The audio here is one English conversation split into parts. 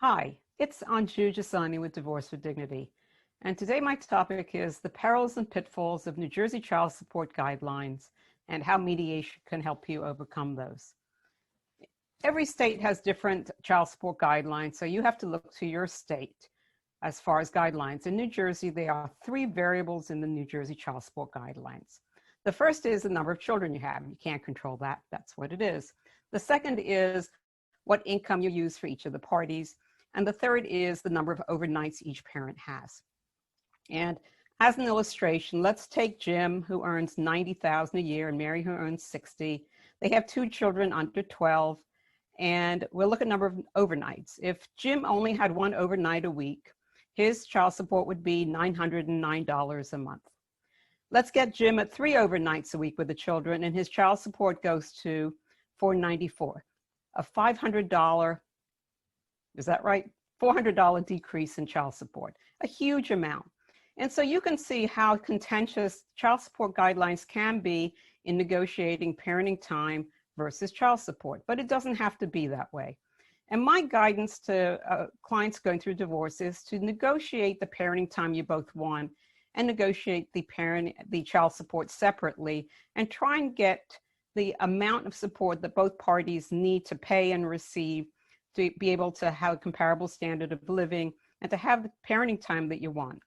Hi, it's Anju Jessani with Divorce with Dignity. And today my topic is the perils and pitfalls of New Jersey child support guidelines and how mediation can help you overcome those. Every state has different child support guidelines, so you have to look to your state as far as guidelines. In New Jersey, there are 3 variables in the New Jersey child support guidelines. The first is the number of children you have. You can't control that. That's what it is. The second is what income you use for each of the parties. And the third is the number of overnights each parent has. And as an illustration, let's take Jim, who earns $90,000 a year, and Mary, who earns $60,000. They have 2 children under 12, and we'll look at number of overnights. If Jim only had 1 overnight a week, his child support would be $909 a month. Let's get Jim at 3 overnights a week with the children, and his child support goes to $494, a $500, is that right? $400 decrease in child support, a huge amount. And so you can see how contentious child support guidelines can be in negotiating parenting time versus child support, but it doesn't have to be that way. And my guidance to clients going through divorce is to negotiate the parenting time you both want and negotiate the child support separately and try and get the amount of support that both parties need to pay and receive to be able to have a comparable standard of living and to have the parenting time that you want.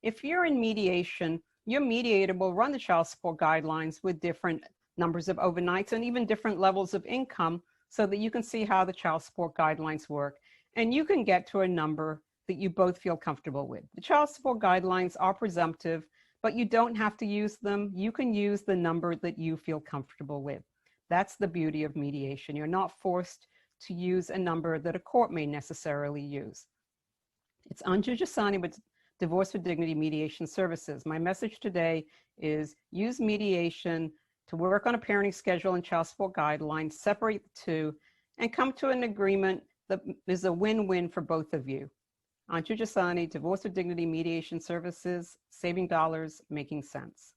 If you're in mediation, your mediator will run the child support guidelines with different numbers of overnights and even different levels of income so that you can see how the child support guidelines work and you can get to a number that you both feel comfortable with. The child support guidelines are presumptive, but you don't have to use them. You can use the number that you feel comfortable with. That's the beauty of mediation. You're not forced to use a number that a court may necessarily use. It's Anju Jessani with Divorce with Dignity Mediation Services. My message today is use mediation to work on a parenting schedule and child support guidelines, separate the two, and come to an agreement that is a win-win for both of you. Anju Jessani, Divorce with Dignity Mediation Services, saving dollars, making sense.